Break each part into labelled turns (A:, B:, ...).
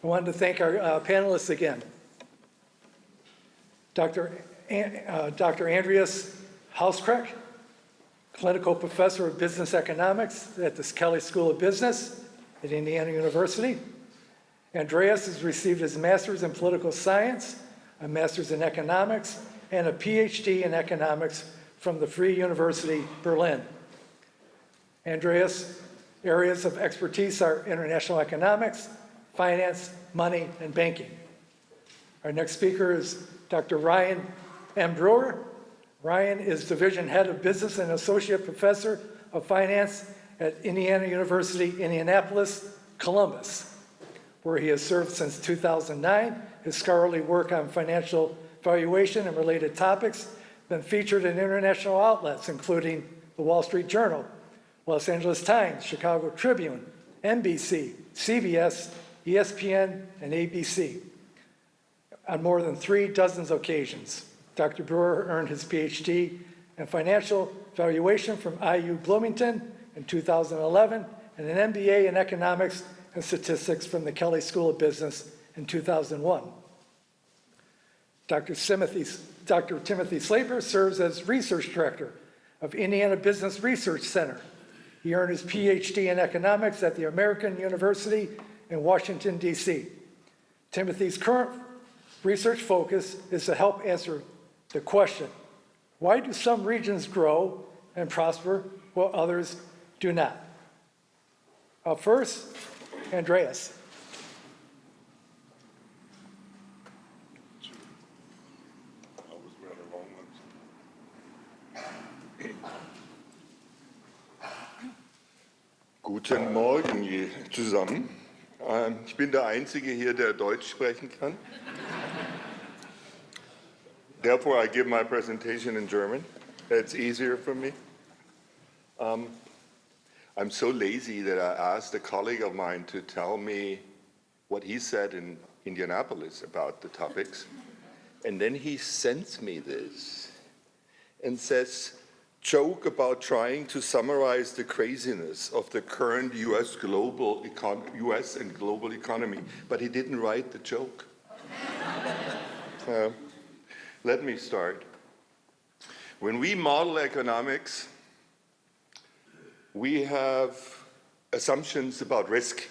A: I wanted to thank our panelists again. Dr. Andreas Hauskrecht, clinical professor of business economics at the Kelley School of Business at Indiana University. Andreas has received his master's in political science, a master's in economics, and a PhD in economics from the Free University, Berlin. Andreas' areas of expertise are international economics, finance, money, and banking. Our next speaker is Dr. Ryan M. Brewer. Ryan is Division Head of Business and Associate Professor of Finance at Indiana University, Indianapolis, Columbus, where he has served since 2009. His scholarly work on financial valuation and related topics has been featured in international outlets, including the Wall Street Journal, Los Angeles Times, Chicago Tribune, NBC, CBS, ESPN, and ABC on more than 36 occasions. Dr. Brewer earned his PhD in financial valuation from IU Bloomington in 2011 and an MBA in economics and statistics from the Kelley School of Business in 2001. Dr. Timothy Slaper serves as research director of Indiana Business Research Center. He earned his PhD in economics at the American University in Washington, D.C. Timothy's current research focus is to help answer the question, why do some regions grow and prosper while others do not? Up first, Andreas.
B: Guten Morgen zusammen. Ich bin der Einzige hier, der Deutsch sprechen kann. Therefore, I give my presentation in German. It's easier for me. I'm so lazy that I asked a colleague of mine to tell me what he said in Indianapolis about the topics. And then he sends me this and says, joke about trying to summarize the craziness of the current US and global economy, but he didn't write the joke. Let me start. When we model economics, we have assumptions about risk.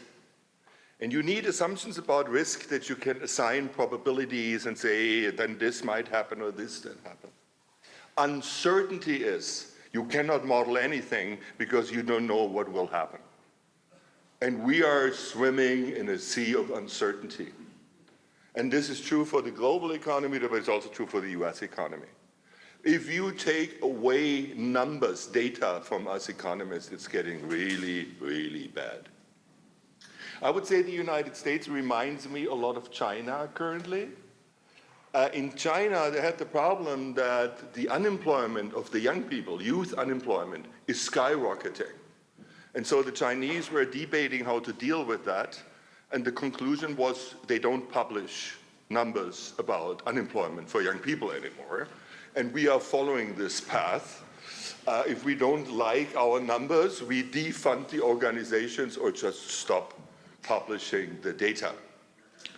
B: And you need assumptions about risk that you can assign probabilities and say, then this might happen or this didn't happen. Uncertainty is you cannot model anything because you don't know what will happen. And we are swimming in a sea of uncertainty. And this is true for the global economy, but it's also true for the US economy. If you take away numbers, data from us economists, it's getting really, really bad. I would say the United States reminds me a lot of China currently. In China, they had the problem that the unemployment of the young people, youth unemployment, is skyrocketing. And so the Chinese were debating how to deal with that. And the conclusion was they don't publish numbers about unemployment for young people anymore. And we are following this path. If we don't like our numbers, we defund the organizations or just stop publishing the data,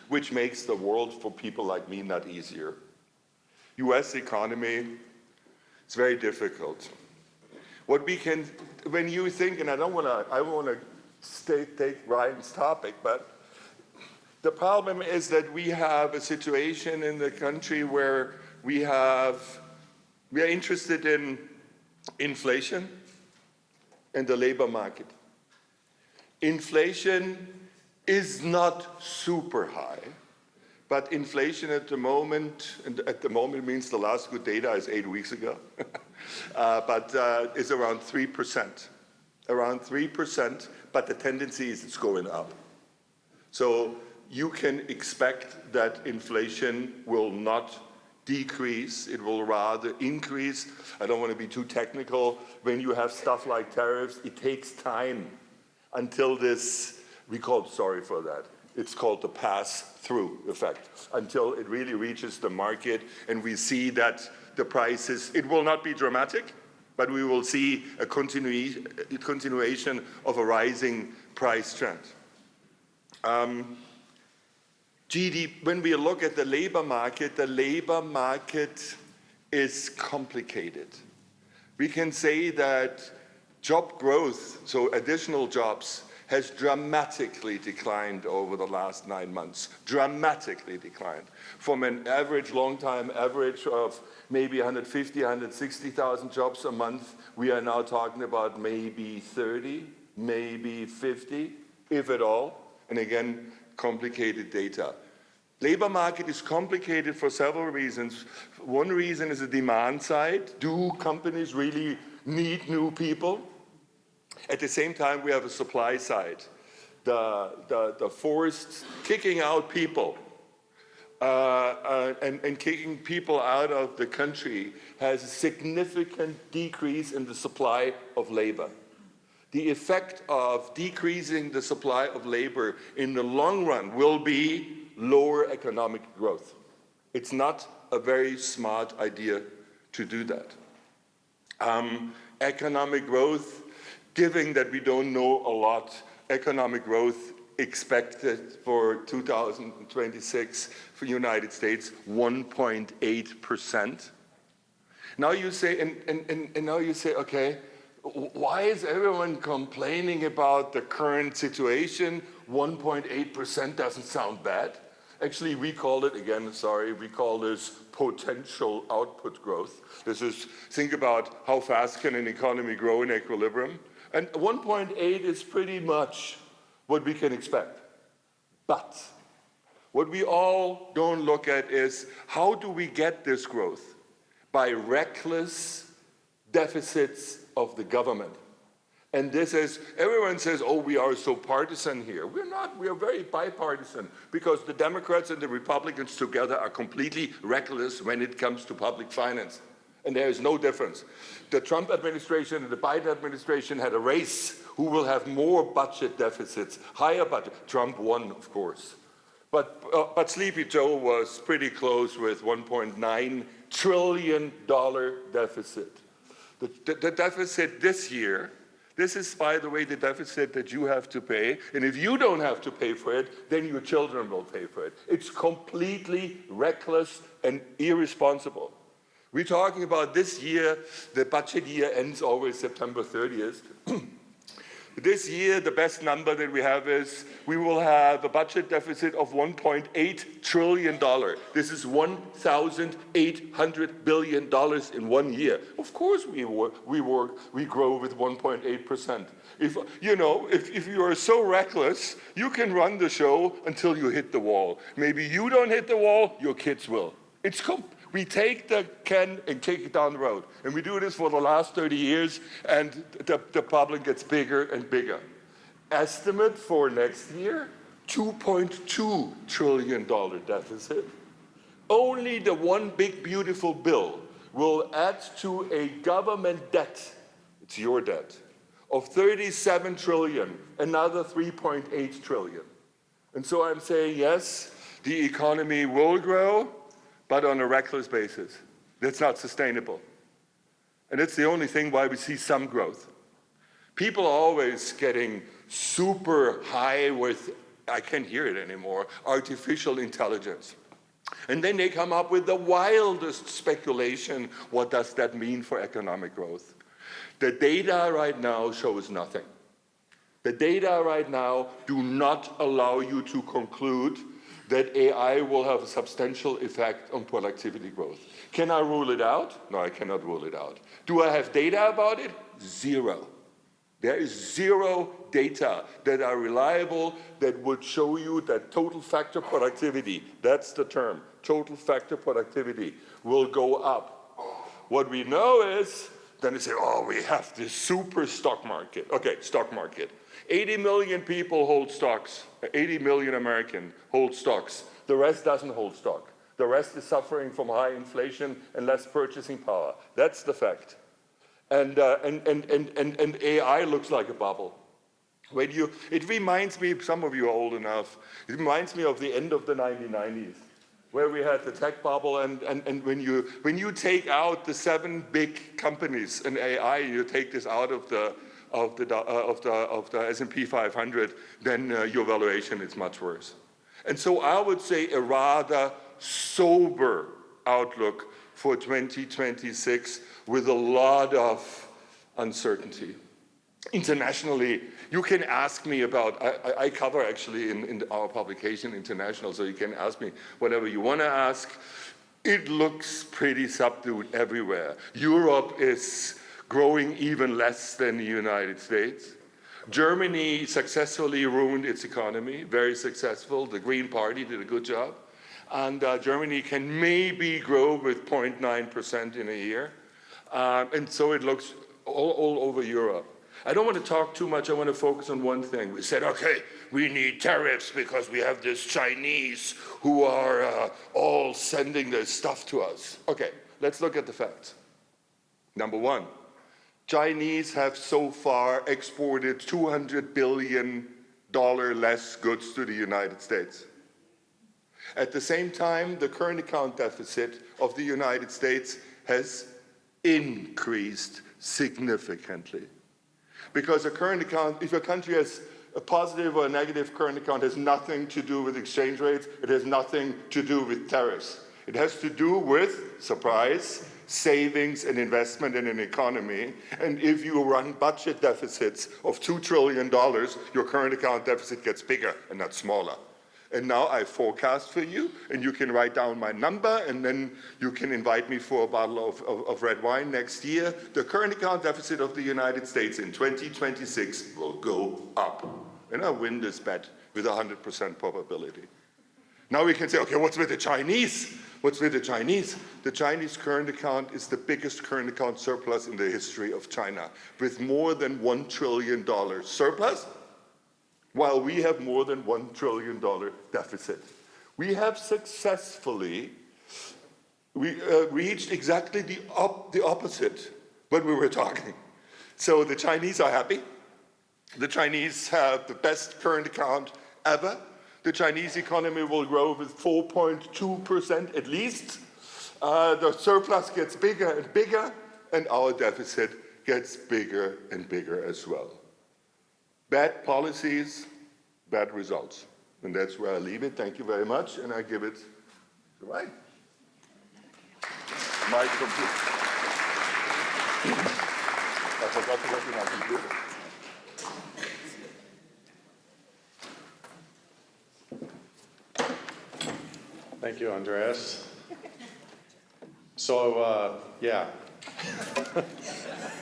B: which makes the world for people like me not easier. US economy, it's very difficult. What we can, when you think, and I want to take Ryan's topic, but the problem is that we have a situation in the country where we are interested in inflation and the labor market. Inflation is not super high, but inflation at the moment, and at the moment means the last good data is 8 weeks ago, but it's around 3%. Around 3%, but the tendency is it's going up. So you can expect that inflation will not decrease, it will rather increase. I don't want to be too technical. When you have stuff like tariffs, it takes time until this, sorry for that, it's called the pass-through effect, until it really reaches the market and we see that the prices, it will not be dramatic, but we will see a continuation of a rising price trend. When we look at the labor market is complicated. We can say that job growth, so additional jobs, has dramatically declined over the last 9 months, dramatically declined. From an average, long-time average of maybe 150, 160,000 jobs a month, we are now talking about maybe 30, maybe 50, if at all. And again, complicated data. Labor market is complicated for several reasons. One reason is the demand side. Do companies really need new people? At the same time, we have a supply side. The forced kicking out people and kicking people out of the country has a significant decrease in the supply of labor. The effect of decreasing the supply of labor in the long run will be lower economic growth. It's not a very smart idea to do that. Economic growth, given that we don't know a lot, economic growth expected for 2026 for the United States, 1.8%. Now you say, and now you say, okay, why is everyone complaining about the current situation? 1.8% doesn't sound bad. Actually, we call it, again, sorry, we call this potential output growth. This is, think about how fast can an economy grow in equilibrium. And 1.8 is pretty much what we can expect. But what we all don't look at is, how do we get this growth? By reckless deficits of the government. And this is, everyone says, oh, we are so partisan here. We're not, we are very bipartisan, because the Democrats and the Republicans together are completely reckless when it comes to public finance. And there is no difference. The Trump administration and the Biden administration had a race who will have more budget deficits, higher budget. Trump won, of course. But Sleepy Joe was pretty close with $1.9 trillion deficit. The deficit this year, this is, by the way, the deficit that you have to pay. And if you don't have to pay for it, then your children will pay for it. It's completely reckless and irresponsible. We're talking about this year, the budget year ends always September 30th. This year, the best number that we have is we will have a budget deficit of $1.8 trillion. This is $1,800 billion in 1 year. Of course we grow with 1.8%. If you are so reckless, you can run the show until you hit the wall. Maybe you don't hit the wall, your kids will. We take the can and kick it down the road. And we do this for the last 30 years, and the problem gets bigger and bigger. Estimate for next year, $2.2 trillion deficit. Only the one big beautiful bill will add to a government debt, it's your debt, of $37 trillion, another $3.8 trillion. And so I'm saying, yes, the economy will grow, but on a reckless basis. That's not sustainable. And it's the only thing why we see some growth. People are always getting super high with, I can't hear it anymore, artificial intelligence. And then they come up with the wildest speculation. What does that mean for economic growth? The data right now shows nothing. The data right now do not allow you to conclude that AI will have a substantial effect on productivity growth. Can I rule it out? No, I cannot rule it out. Do I have data about it? Zero. There is zero data that are reliable that would show you that total factor productivity, that's the term, total factor productivity, will go up. What we know is, then they say, oh, we have this super stock market. Okay, stock market. 80 million people hold stocks. 80 million Americans hold stocks. The rest doesn't hold stock. The rest is suffering from high inflation and less purchasing power. That's the fact. And AI looks like a bubble. It reminds me, some of you are old enough, it reminds me of the end of the 1990s, where we had the tech bubble, and when you take out the 7 big companies in AI, you take this out of the S&P 500, then your valuation is much worse. And so I would say a rather sober outlook for 2026 with a lot of uncertainty. Internationally, you can ask me about, I cover actually in our publication International, so you can ask me whatever you want to ask. It looks pretty subdued everywhere. Europe is growing even less than the United States. Germany successfully ruined its economy, very successful. The Green Party did a good job. And Germany can maybe grow with 0.9% in a year. And so it looks all over Europe. I don't want to talk too much. I want to focus on one thing. We said, okay, we need tariffs because we have this Chinese who are all sending their stuff to us. Okay, let's look at the facts. Number one, Chinese have so far exported $200 billion less goods to the United States. At the same time, the current account deficit of the United States has increased significantly. Because a current account, if a country has a positive or a negative current account, has nothing to do with exchange rates, it has nothing to do with tariffs. It has to do with, surprise, savings and investment in an economy. And if you run budget deficits of $2 trillion, your current account deficit gets bigger and not smaller. And now I forecast for you, and you can write down my number, and then you can invite me for a bottle of red wine next year. The current account deficit of the United States in 2026 will go up. And I win this bet with 100% probability. Now we can say, okay, what's with the Chinese? What's with the Chinese? The Chinese current account is the biggest current account surplus in the history of China, with more than $1 trillion surplus, while we have more than $1 trillion deficit. We have successfully reached exactly the opposite when we were talking. So the Chinese are happy. The Chinese have the best current account ever. The Chinese economy will grow with 4.2% at least. The surplus gets bigger and bigger, and our deficit gets bigger and bigger as well. Bad policies, bad results. And that's where I leave it. Thank you very much. And I give it to Ryan. My computer. I forgot to get my computer.
C: Thank you, Andreas. So, yeah.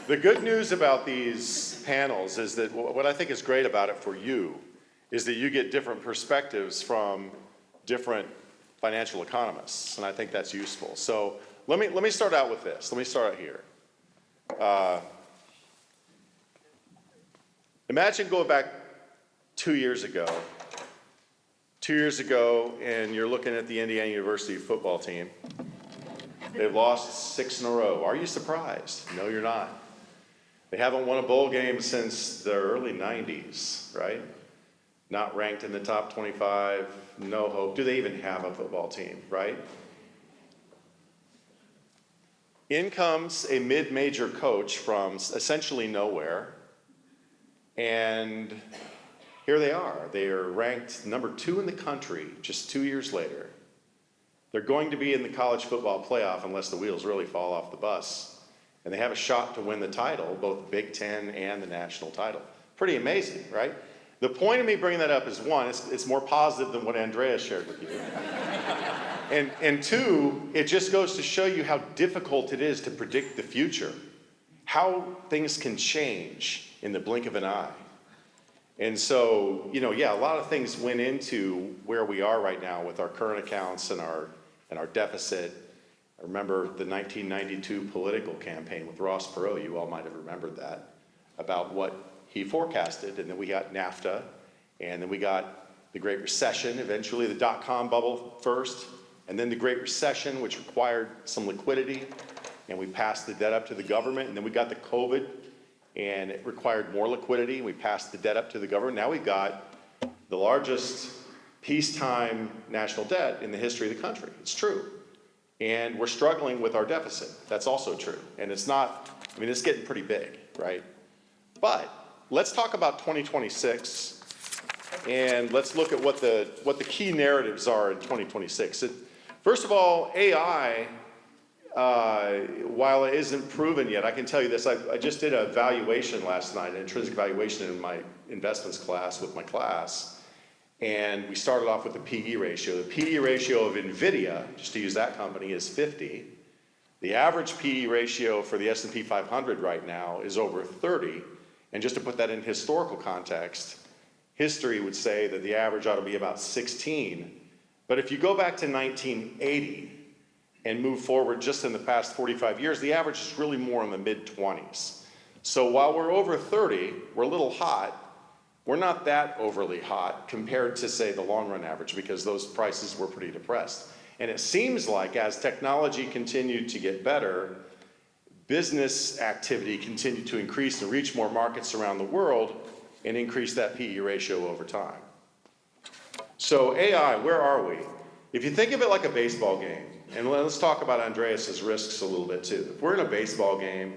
C: The good news about these panels is that what I think is great about it for you is that you get different perspectives from different financial economists, and I think that's useful. So let me start out with this. Let me start out here. Imagine going back 2 years ago. 2 years ago, and you're looking at the Indiana University football team. They've lost 6 in a row. Are you surprised? No, you're not. They haven't won a bowl game since the early 90s, right? Not ranked in the top 25, no hope. Do they even have a football team, right? In comes a mid-major coach from essentially nowhere, and here they are. They are ranked number 2 in the country just 2 years later. They're going to be in the college football playoff unless the wheels really fall off the bus. And they have a shot to win the title, both the Big Ten and the national title. Pretty amazing, right? The point of me bringing that up is, one, it's more positive than what Andreas shared with you. And two, it just goes to show you how difficult it is to predict the future, how things can change in the blink of an eye. And so, yeah, a lot of things went into where we are right now with our current accounts and our deficit. I remember the 1992 political campaign with Ross Perot. You all might have remembered that, about what he forecasted. And then we got NAFTA, and then we got the Great Recession, eventually the dot-com bubble first, and then the Great Recession, which required some liquidity, and we passed the debt up to the government. And then we got the COVID, and it required more liquidity. We passed the debt up to the government. Now we've got the largest peacetime national debt in the history of the country. It's true. And we're struggling with our deficit. That's also true. And it's not, it's getting pretty big, right? But let's talk about 2026 And let's look at what the key narratives are in 2026. First of all, AI, while it isn't proven yet, I can tell you this, I just did a valuation last night, an intrinsic valuation in my investments class with my class, and we started off with the PE ratio. The PE ratio of NVIDIA, just to use that company, is 50. The average PE ratio for the S&P 500 right now is over 30, and just to put that in historical context, history would say that the average ought to be about 16. But if you go back to 1980 and move forward just in the past 45 years, the average is really more in the mid-20s. So while we're over 30, we're a little hot. We're not that overly hot compared to, say, the long-run average, because those prices were pretty depressed. And it seems like as technology continued to get better, business activity continued to increase and reach more markets around the world and increase that PE ratio over time. So AI, where are we? If you think of it like a baseball game, and let's talk about Andreas's risks a little bit too. If we're in a baseball game,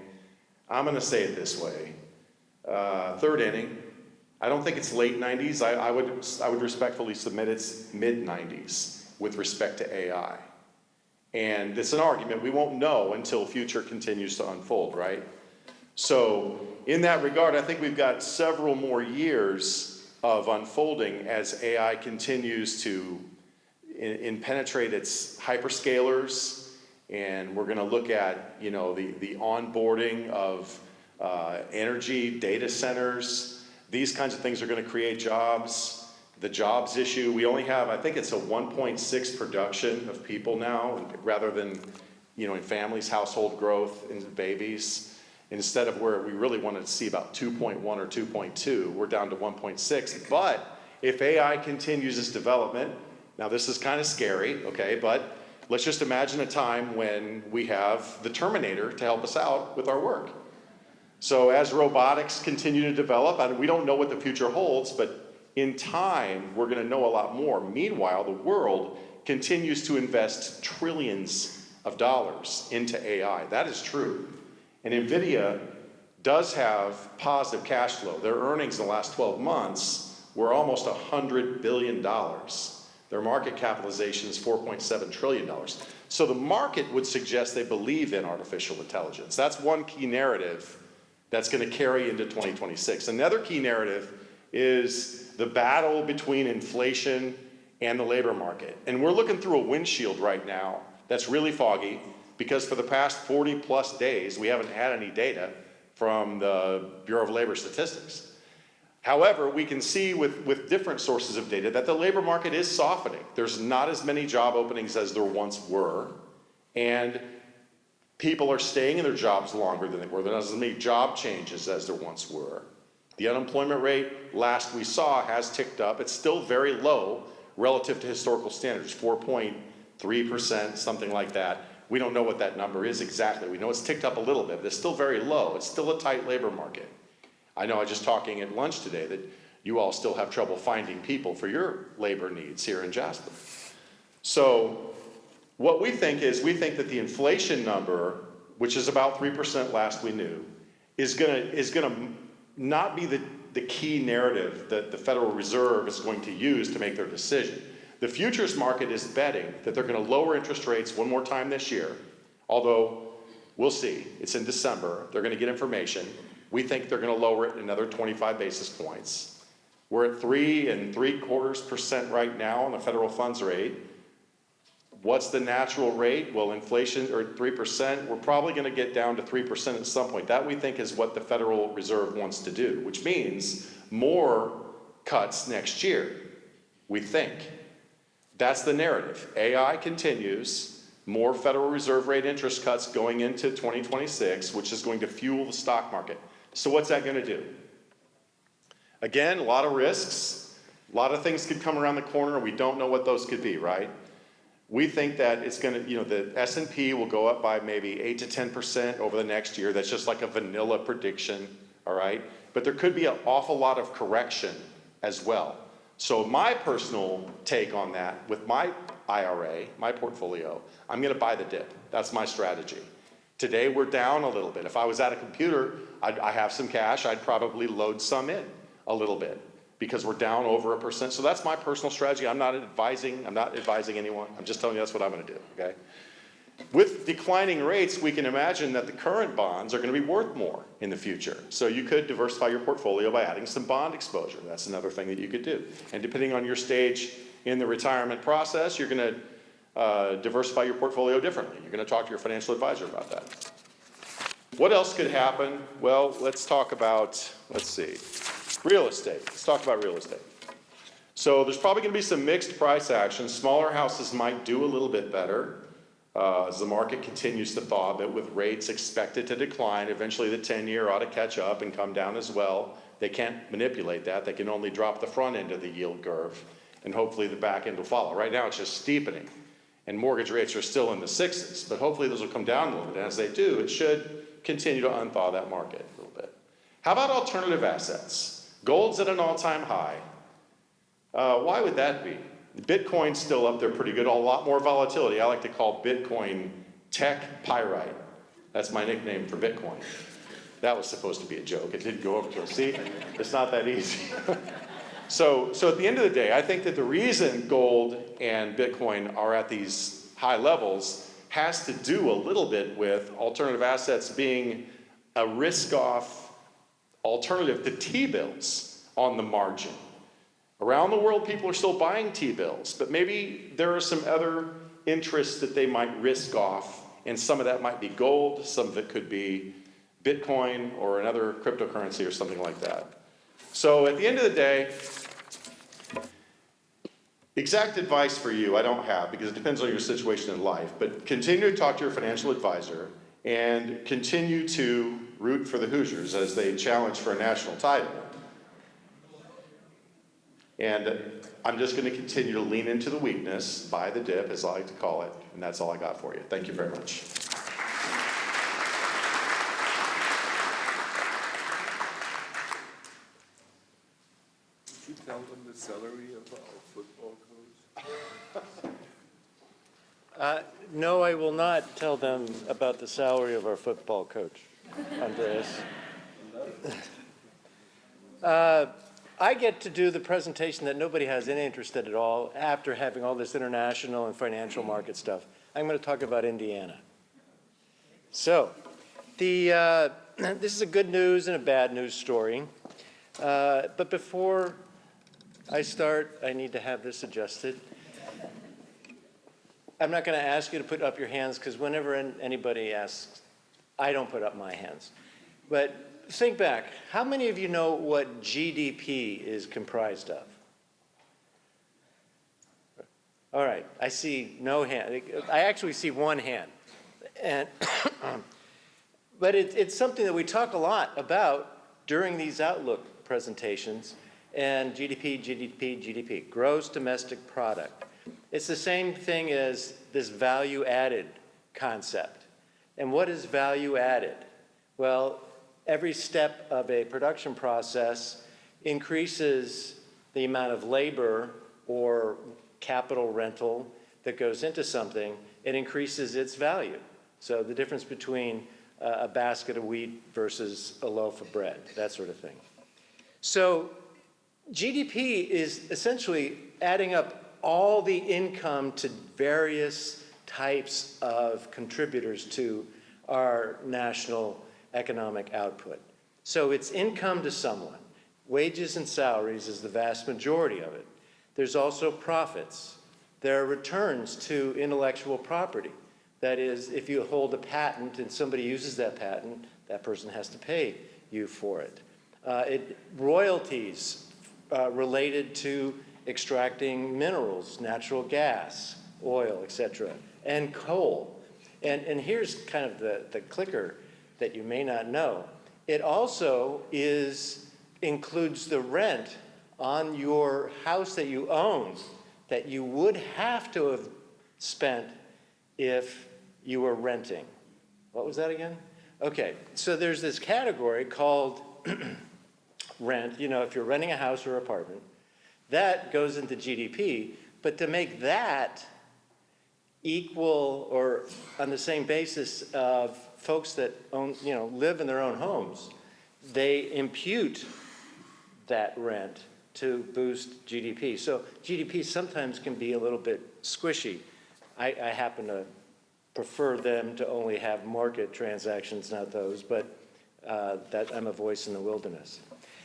C: I'm gonna say it this way, third inning, I don't think it's late 90s. I would respectfully submit it's mid 90s with respect to AI. And it's an argument we won't know until future continues to unfold, right? So in that regard, I think we've got several more years of unfolding as AI continues to penetrate its hyperscalers, and we're gonna look at, you know, the onboarding of energy, data centers. These kinds of things are going to create jobs. The jobs issue, we only have, I think it's a 1.6 production of people now, rather than, you know, in families, household growth, in babies. Instead of where we really wanted to see about 2.1 or 2.2, we're down to 1.6. But if AI continues its development, now this is kind of scary, okay, but let's just imagine a time when we have the Terminator to help us out with our work. So as robotics continue to develop, and we don't know what the future holds, but in time, we're gonna know a lot more. Meanwhile, the world continues to invest trillions of dollars into AI. That is true. And NVIDIA does have positive cash flow. Their earnings in the last 12 months were almost $100 billion. Their market capitalization is $4.7 trillion. So the market would suggest they believe in artificial intelligence. That's one key narrative that's going to carry into 2026. Another key narrative is the battle between inflation and the labor market. And we're looking through a windshield right now that's really foggy, because for the past 40 plus days, we haven't had any data from the Bureau of Labor Statistics. However, we can see with different sources of data that the labor market is softening. There's not as many job openings as there once were, and people are staying in their jobs longer than they were. There's not as many job changes as there once were. The unemployment rate, last we saw, has ticked up. It's still very low relative to historical standards, 4.3%, something like that. We don't know what that number is exactly. We know it's ticked up a little bit, but it's still very low. It's still a tight labor market. I know I was just talking at lunch today that you all still have trouble finding people for your labor needs here in Jasper. So what we think is, we think that the inflation number, which is about 3% last we knew, is gonna not be the key narrative that the Federal Reserve is going to use to make their decision. The futures market is betting that they're gonna lower interest rates one more time this year, although we'll see. It's in December. They're gonna get information. We think they're gonna lower it another 25 basis points. We're at 3 3/4% right now on the federal funds rate. What's the natural rate? Well, inflation, or 3%, we're probably gonna get down to 3% at some point. That, we think, is what the Federal Reserve wants to do, which means more cuts next year, we think. That's the narrative. AI continues, more Federal Reserve rate interest cuts going into 2026, which is going to fuel the stock market. So what's that gonna do? Again, a lot of risks, a lot of things could come around the corner, and we don't know what those could be, right? We think that it's gonna, you know, the S&P will go up by maybe 8 to 10% over the next year. That's just like a vanilla prediction, all right? But there could be an awful lot of correction as well. So my personal take on that, with my IRA, my portfolio, I'm gonna buy the dip. That's my strategy. Today we're down a little bit. If I was at a computer, I have some cash, I'd probably load some in a little bit, because we're down over 1%. So that's my personal strategy. I'm not advising anyone. I'm just telling you that's what I'm gonna do, okay? With declining rates, we can imagine that the current bonds are gonna be worth more in the future. So you could diversify your portfolio by adding some bond exposure. That's another thing that you could do. And depending on your stage in the retirement process, you're gonna diversify your portfolio differently. You're gonna talk to your financial advisor about that. What else could happen? Well, let's talk about, let's see, real estate. Let's talk about real estate. So there's probably gonna be some mixed price action. Smaller houses might do a little bit better as the market continues to thaw, but with rates expected to decline, eventually the 10-year ought to catch up and come down as well. They can't manipulate that. They can only drop the front end of the yield curve, and hopefully the back end will follow. Right now it's just steepening, and mortgage rates are still in the 6s, but hopefully those will come down a little bit. And as they do, it should continue to unthaw that market a little bit. How about alternative assets? Gold's at an all-time high. Why would that be? Bitcoin's still up there pretty good, a lot more volatility. I like to call Bitcoin tech pyrite. That's my nickname for Bitcoin. That was supposed to be a joke. It didn't go over to us. See, it's not that easy. So at the end of the day, I think that the reason gold and Bitcoin are at these high levels has to do a little bit with alternative assets being a risk-off alternative to T-bills on the margin. Around the world, people are still buying T-bills, but maybe there are some other interests that they might risk off, and some of that might be gold, some of it could be Bitcoin or another cryptocurrency or something like that. So at the end of the day, exact advice for you I don't have, because it depends on your situation in life, but continue to talk to your financial advisor and continue to root for the Hoosiers as they challenge for a national title. And I'm just going to continue to lean into the weakness, buy the dip, as I like to call it, and that's all I got for you. Thank you very much.
B: Did you tell them the salary of our football coach?
D: No, I will not tell them about the salary of our football coach, Andreas. I get to do the presentation that nobody has any interest in at all after having all this international and financial market stuff. I'm going to talk about Indiana. So, this is a good news and a bad news story. But before I start, I need to have this adjusted. I'm not going to ask you to put up your hands, because whenever anybody asks, I don't put up my hands. But think back. How many of you know what GDP is comprised of? All right. I see no hand. I actually see one hand. And but it's something that we talk a lot about during these Outlook presentations. And GDP, gross domestic product. It's the same thing as this value added concept. And what is value added? Well, every step of a production process increases the amount of labor or capital rental that goes into something. It increases its value. So the difference between a basket of wheat versus a loaf of bread, that sort of thing. So GDP is essentially adding up all the income to various types of contributors to our national economic output. So it's income to someone. Wages and salaries is the vast majority of it. There's also profits. There are returns to intellectual property. That is, if you hold a patent and somebody uses that patent, that person has to pay you for it. Royalties related to extracting minerals, natural gas, oil, etc., and coal. And here's kind of the clicker that you may not know. It also includes the rent on your house that you own that you would have to have spent if you were renting. What was that again? Okay, so there's this category called rent. You know, if you're renting a house or apartment, that goes into GDP, but to make that equal or on the same basis of folks that own, live in their own homes, they impute that rent to boost GDP. So GDP sometimes can be a little bit squishy. I happen to prefer them to only have market transactions, not those, but that I'm a voice in the wilderness.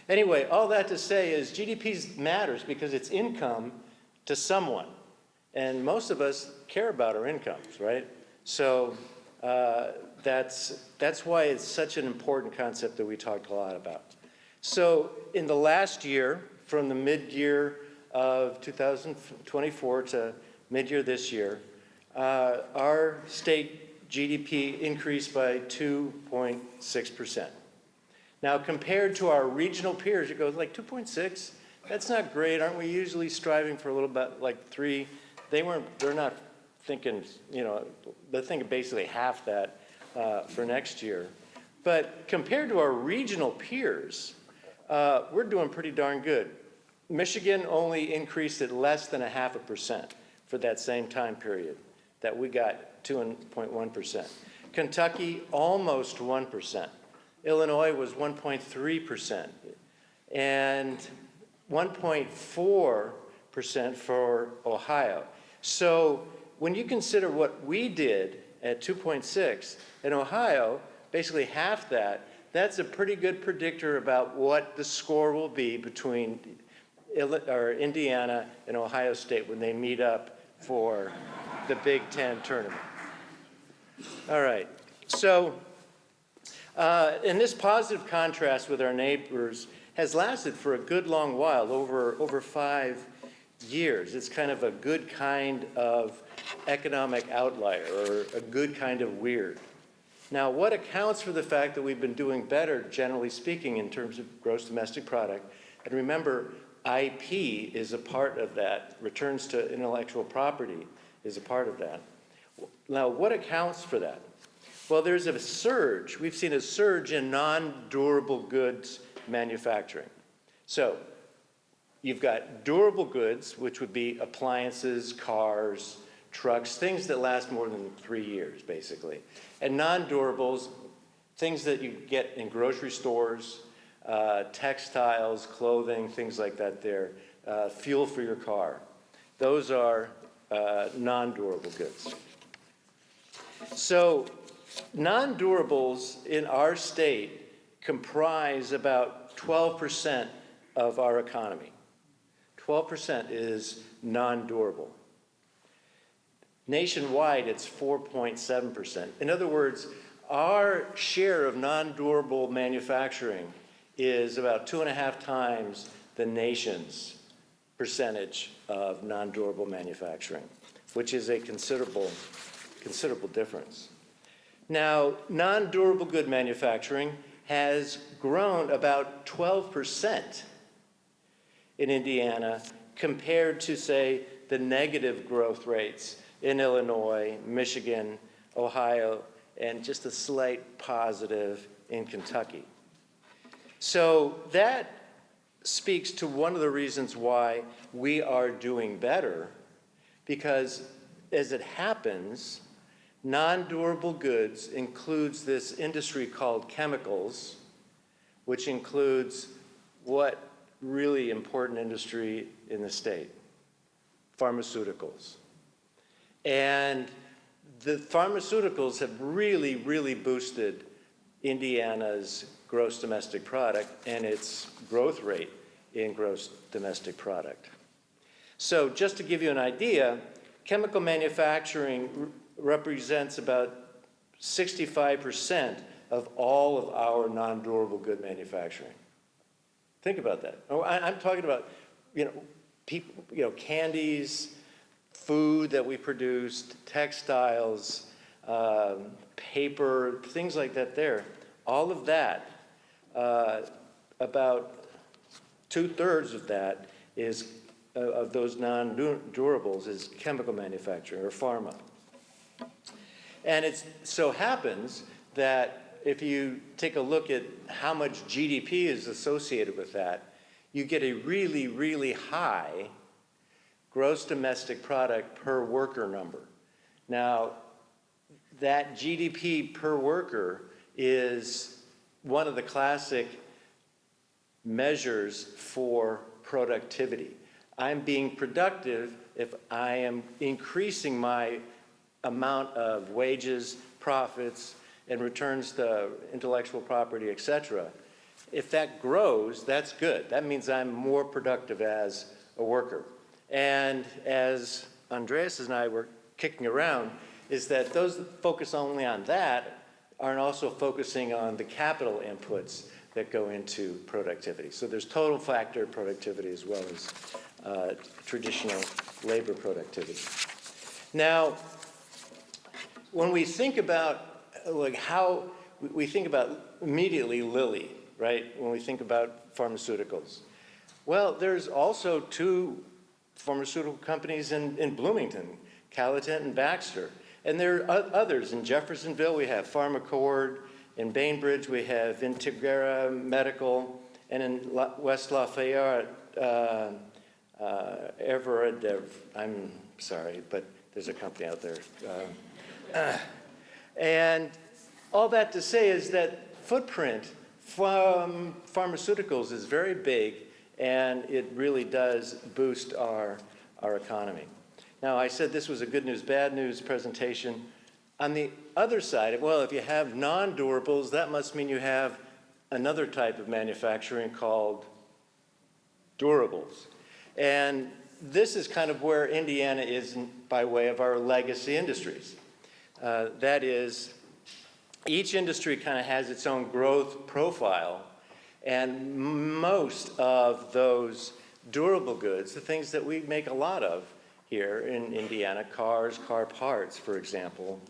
D: Anyway, all that to say is GDP matters because it's income to someone. And most of us care about our incomes, right? So that's why it's such an important concept that we talked a lot about. So in the last year, from the mid-year of 2024 to mid-year this year, our state GDP increased by 2.6%. Now, compared to our regional peers, it goes like 2.6. That's not great. Aren't we usually striving for a little bit like 3? They're not thinking, they're thinking basically half that for next year. But compared to our regional peers, we're doing pretty darn good. Michigan only increased at less than 0.5% for that same time period that we got 2.1%. Kentucky, almost 1%. Illinois was 1.3%. And 1.4% for Ohio. So when you consider what we did at 2.6 in Ohio, basically half that, that's a pretty good predictor about what the score will be between Indiana and Ohio State when they meet up for the Big Ten tournament. All right, so and this positive contrast with our neighbors has lasted for a good long while, over 5 years. It's kind of a good kind of economic outlier, or a good kind of weird. Now, what accounts for the fact that we've been doing better, generally speaking, in terms of gross domestic product? And remember, IP is a part of that. Returns to intellectual property is a part of that. Now, what accounts for that? Well, there's a surge. We've seen a surge in non-durable goods manufacturing. So you've got durable goods, which would be appliances, cars, trucks, things that last more than 3 years, basically. And non-durables, things that you get in grocery stores, textiles, clothing, things like that there, fuel for your car. Those are non-durable goods. So non-durables in our state comprise about 12% of our economy. 12% is non-durable. Nationwide, it's 4.7%. In other words, our share of non-durable manufacturing is about 2.5 times the nation's percentage of non-durable manufacturing, which is a considerable difference. Now, non-durable good manufacturing has grown about 12% in Indiana compared to, say, the negative growth rates in Illinois, Michigan, Ohio, and just a slight positive in Kentucky. So that speaks to one of the reasons why we are doing better, because as it happens, non-durable goods includes this industry called chemicals, which includes what really important industry in the state? Pharmaceuticals. And the pharmaceuticals have really, really boosted Indiana's gross domestic product and its growth rate in gross domestic product. So just to give you an idea, chemical manufacturing represents about 65% of all of our non-durable good manufacturing. Think about that. I'm talking about, people, candies, food that we produced, textiles, paper, things like that there. All of that, about 2/3 of that is, of those non-durables, is chemical manufacturing or pharma. And it so happens that if you take a look at how much GDP is associated with that, you get a really, really high gross domestic product per worker number. Now, that GDP per worker is one of the classic measures for productivity. I'm being productive if I am increasing my amount of wages, profits, and returns to intellectual property, et cetera. If that grows, that's good. That means I'm more productive as a worker. And as Andreas and I were kicking around, is that those that focus only on that aren't also focusing on the capital inputs that go into productivity. So there's total factor productivity as well as traditional labor productivity. Now, when we think about like how we think about immediately Lilly, right? When we think about pharmaceuticals, well, there's also two pharmaceutical companies in Bloomington, Calitent and Baxter, and there are others. In Jeffersonville, we have Pharmacord. In Bainbridge, we have Integra Medical, and in West Lafayette, Everett. I'm sorry, but there's a company out there. And all that to say is that footprint from pharmaceuticals is very big, and it really does boost our economy. Now, I said this was a good news, bad news presentation. On the other side, well, if you have non-durables, that must mean you have another type of manufacturing called durables. And this is kind of where Indiana is by way of our legacy industries. That is, each industry kind of has its own growth profile, and most of those durable goods, the things that we make a lot of here in Indiana, cars, car parts, for example,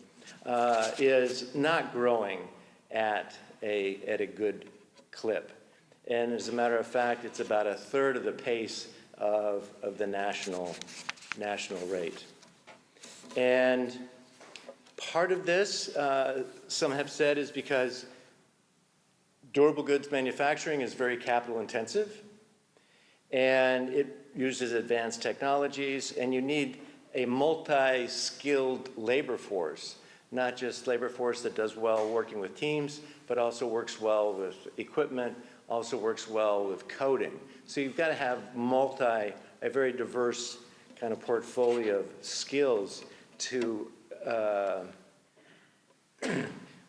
D: is not growing at a good clip. And as a matter of fact, it's about a third of the pace of the national rate. And part of this, some have said, is because durable goods manufacturing is very capital intensive, and it uses advanced technologies, and you need a multi-skilled labor force, not just labor force that does well working with teams, but also works well with equipment, also works well with coding. So you've got to have a very diverse kind of portfolio of skills to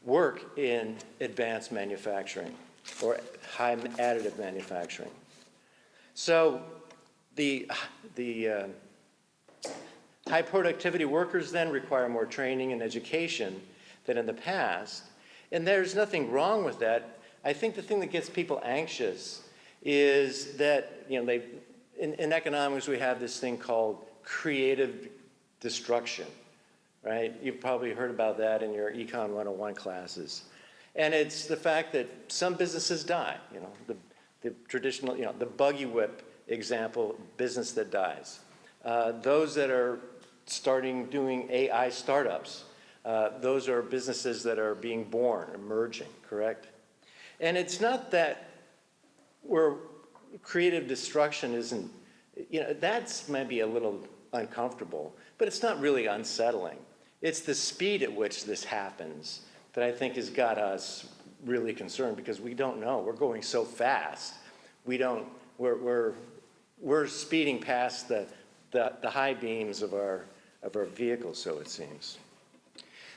D: work in advanced manufacturing or high additive manufacturing. So the high productivity workers then require more training and education than in the past. And there's nothing wrong with that. I think the thing that gets people anxious is that, in economics, we have this thing called creative destruction, right? You've probably heard about that in your Econ 101 classes. And it's the fact that some businesses die, the traditional, the buggy whip example, business that dies. Those that are doing AI startups, those are businesses that are being born, emerging, correct? And it's not that where creative destruction isn't, that's maybe a little uncomfortable, but it's not really unsettling. It's the speed at which this happens that I think has got us really concerned, because we don't know. We're going so fast. We're speeding past the high beams of our vehicles, so it seems.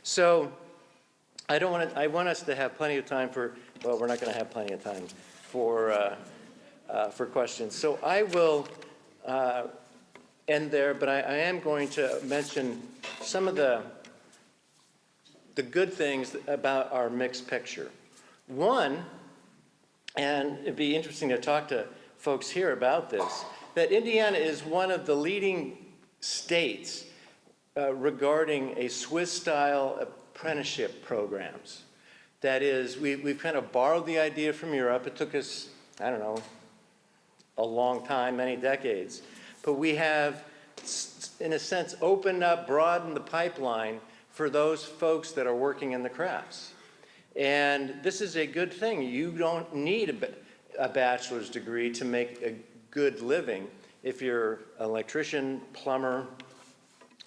D: So I want us to have plenty of time we're not going to have plenty of time for questions. So I will end there, but I am going to mention some of the good things about our mixed picture. One, and it'd be interesting to talk to folks here about this, that Indiana is one of the leading states regarding a Swiss-style apprenticeship programs. That is, we've kind of borrowed the idea from Europe. It took us, I don't know, a long time, many decades. But we have, in a sense, opened up, broadened the pipeline for those folks that are working in the crafts. And this is a good thing. You don't need a bachelor's degree to make a good living if you're an electrician, plumber,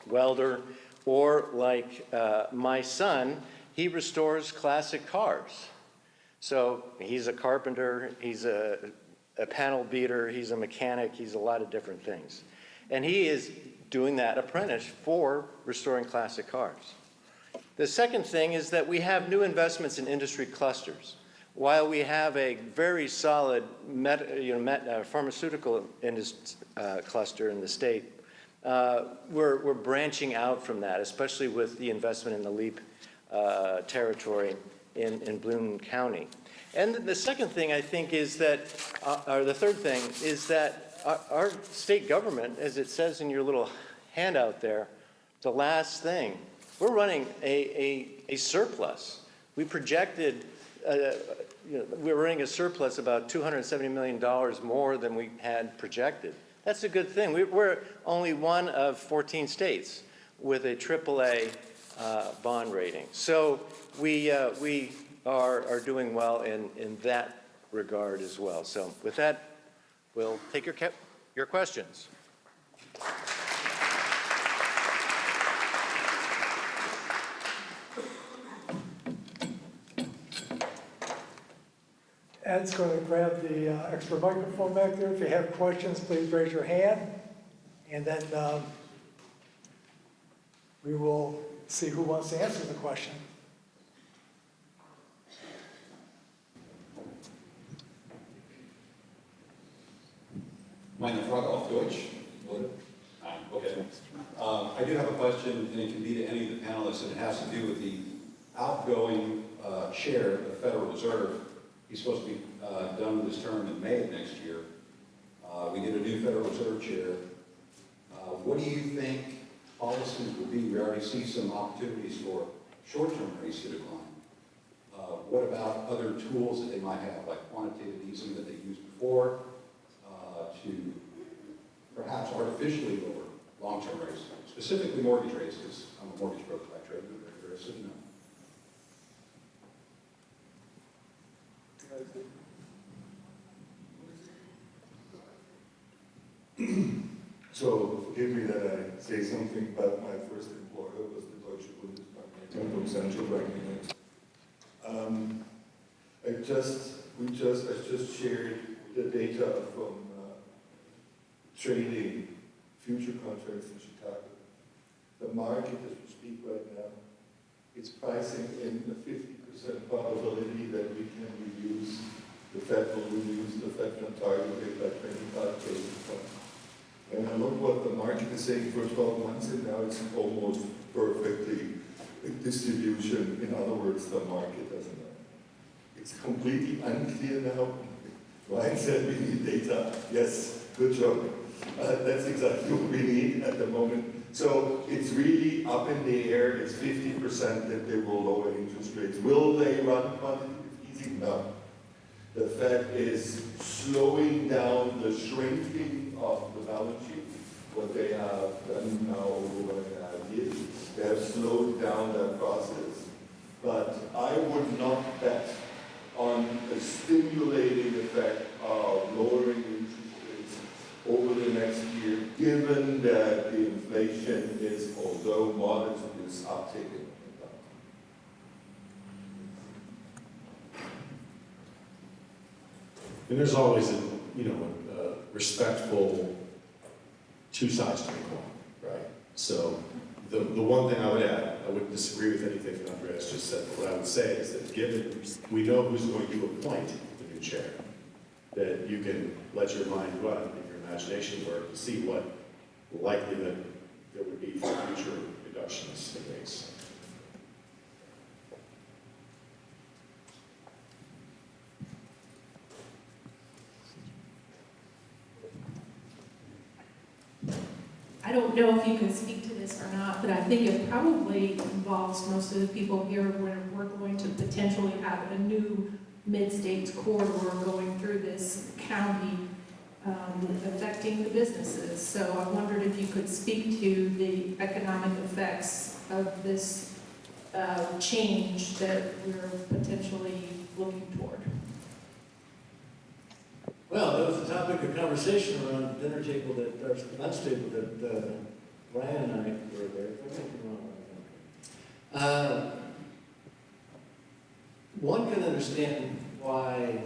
D: welder, or like my son, he restores classic cars. So he's a carpenter, he's a a panel beater, he's a mechanic, he's a lot of different things. And he is doing that apprentice for restoring classic cars. The second thing is that we have new investments in industry clusters. While we have a very solid pharmaceutical cluster in the state, we're branching out from that, especially with the investment in the LEAP territory in Bloom County. And the second thing I think is that, or the third thing is that our state government, as it says in your little handout there, the last thing, we're running a surplus. We projected, we're running a surplus about $270 million more than we had projected. That's a good thing. We're only one of 14 states with a AAA bond rating. So we are doing well in that regard as well. So with that, we'll take your questions.
A: Ed's going to grab the extra microphone back there. If you have questions, please raise your hand. And then we will see who wants to answer the question.
E: Meine Frage auf Deutsch? Oder? Okay. I do have a question, and it can be to any of the panelists, and it has to do with the outgoing chair of the Federal Reserve. He's supposed to be done with his term in May of next year. We get a new Federal Reserve chair. What do you think policies will be? We already see some opportunities for short-term rates to decline. What about other tools that they might have, like quantitative easing that they used before, to perhaps artificially lower long-term rates, specifically mortgage rates, because I'm a mortgage broker by trade, but very interested in that.
B: So forgive me that I say something, but my first employer was the Deutsche Bundesbank, my central banking. I just shared the data from trading future contracts in Chicago. The market, as we speak right now, it's pricing in a 50% probability that we can reduce the Fed will reduce the Fed fund target rate by 25 basis points. And I look what the market is saying for 12 months, and now it's almost perfectly distribution. In other words, the market doesn't know. It's completely unclear now. Ryan said we need data. Yes, good job. That's exactly what we need at the moment. So it's really up in the air. It's 50% that they will lower interest rates. Will they run quantitative easing? No. The Fed is slowing down the shrinking of the balance sheet. What they have done now over 1.5 years, they have slowed down that process. But I would not bet on a stimulating effect of lowering interest rates over the next year, given that the inflation is, although modest, is uptaking.
F: And there's always a respectful two sides to the coin, right? So the one thing I would add, I wouldn't disagree with anything that Andreas just said, but what I would say is that given we know who's going to appoint the new chair, that you can let your mind run and your imagination work to see what likelihood there would be for future reductions in rates.
G: I don't know if you can speak to this or not, but I think it probably involves most of the people here when we're going to potentially have a new mid-states corridor going through this county, affecting the businesses. So I wondered if you could speak to the economic effects of this change that we're potentially looking toward.
H: Well, that was the topic of conversation around the dinner table or lunch table that Ryan and I were there. One can understand why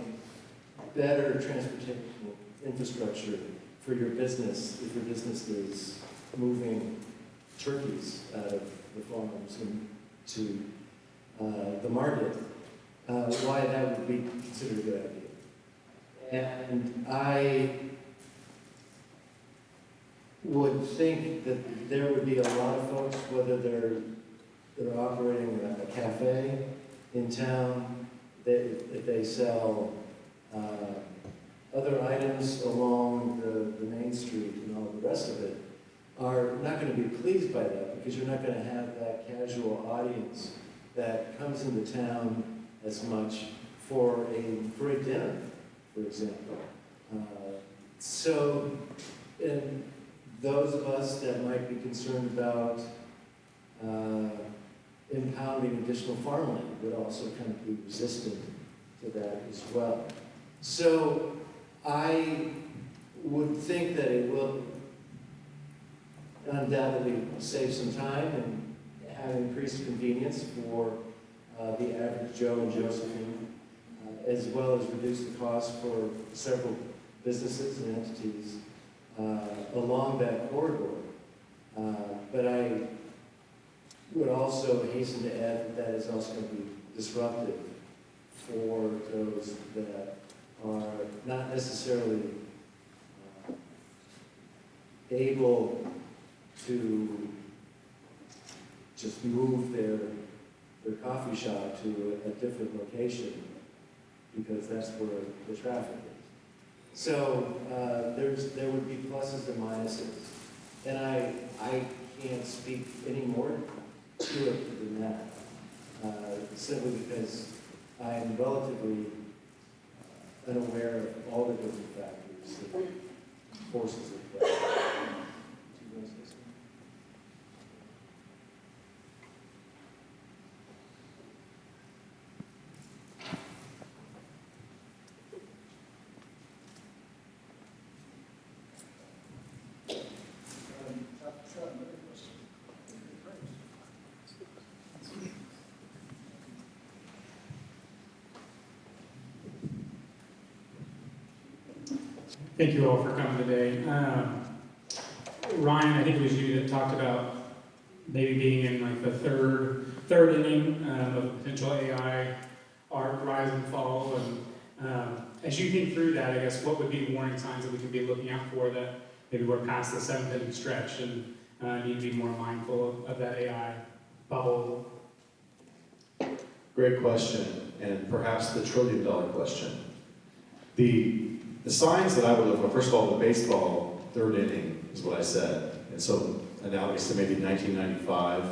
H: better transportation infrastructure for your business, if your business is moving turkeys out of the farms and to the market, why that would be considered a good idea. And I would think that there would be a lot of folks, whether they're operating a cafe in town, if they sell other items along the main street and all the rest of it, are not going to be pleased by that, because you're not going to have that casual audience that comes into town as much for a dinner, for example. So, and those of us that might be concerned about impounding additional farmland would also kind of be resistant to that as well. So I would think that it will undoubtedly save some time and have increased convenience for the average Joe and Josephine, as well as reduce the cost for several businesses and entities along that corridor. But I would also hasten to add that is also going to be disruptive for those that are not necessarily able to just move their coffee shop to a different location, because that's where the traffic is. So there would be pluses and minuses. And I can't speak any more to it than that, simply because I'm relatively unaware of all the different factors that forces at play.
I: Thank you all for coming today. Ryan, I think it was you that talked about maybe being in like the third inning of a potential AI arc rise and fall. And as you think through that, I guess what would be warning signs that we could be looking out for that maybe we're past the 7th inning stretch and need to be more mindful of that AI bubble?
F: Great question, and perhaps the $1 trillion question. The signs that I would look for, first of all, the baseball third inning is what I said. And so analogous to maybe 1995,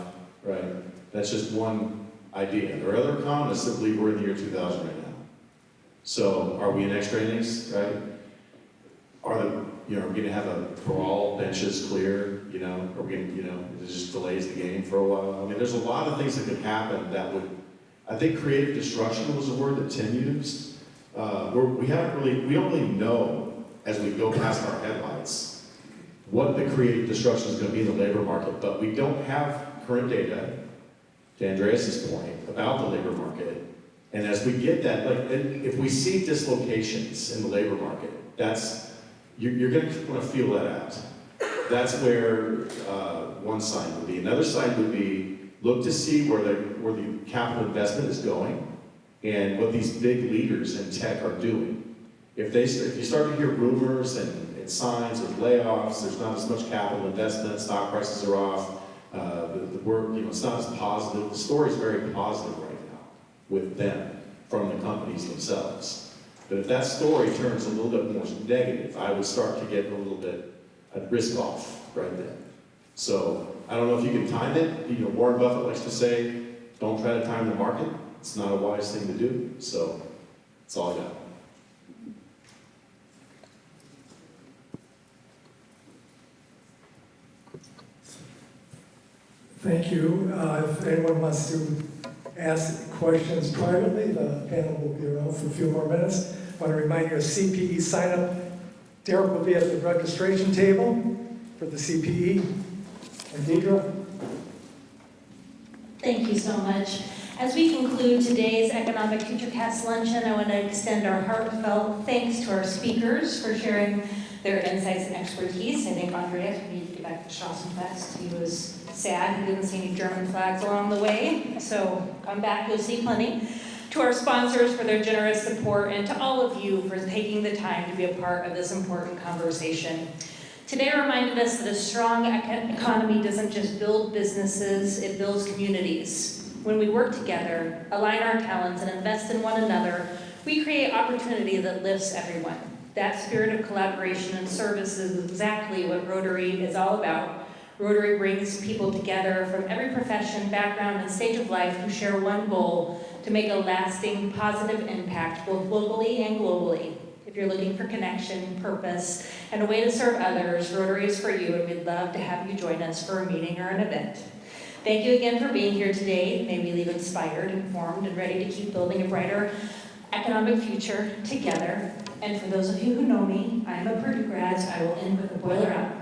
F: right? That's just one idea. There are other economists that believe we're in the year 2000 right now. So are we in extra innings, right? Are we going to have for all benches clear? Are we going to, it just delays the game for a while? I mean, there's a lot of things that could happen that would, I think creative destruction was a word that Tim used. We don't really know as we go past our headlights what the creative destruction is going to be in the labor market, but we don't have current data, to Andreas' point, about the labor market. And as we get that, if we see dislocations in the labor market, you're going to want to feel that out. That's where one sign would be. Another sign would be look to see where the capital investment is going and what these big leaders in tech are doing. If you start to hear rumors and signs of layoffs, there's not as much capital investment, stock prices are off, the work, it's not as positive. The story's very positive right now with them from the companies themselves. But if that story turns a little bit more negative, I would start to get a little bit at risk off right then. So I don't know if you can time it. Warren Buffett likes to say, don't try to time the market. It's not a wise thing to do. So that's all I got.
A: Thank you. If anyone wants to ask questions privately, the panel will be around for a few more minutes. I want to remind you of CPE sign-up. Derek will be at the registration table for the CPE. And Deidre?
J: Thank you so much. As we conclude today's Economic Futurecast Luncheon, I want to extend our heartfelt thanks to our speakers for sharing their insights and expertise. I think Andreas, we need to get back to Schossenfest. He was sad he didn't see any German flags along the way, so come back, you'll see plenty. To our sponsors for their generous support, and to all of you for taking the time to be a part of this important conversation. Today reminded us that a strong economy doesn't just build businesses, it builds communities. When we work together, align our talents, and invest in one another, we create opportunity that lifts everyone. That spirit of collaboration and service is exactly what Rotary is all about. Rotary brings people together from every profession, background, and stage of life who share one goal: to make a lasting, positive impact, both locally and globally. If you're looking for connection, purpose, and a way to serve others, Rotary is for you, and we'd love to have you join us for a meeting or an event. Thank you again for being here today. May we leave inspired, informed, and ready to keep building a brighter economic future together. And for those of you who know me, I'm a Purdue grad, so I will end with a boiler up.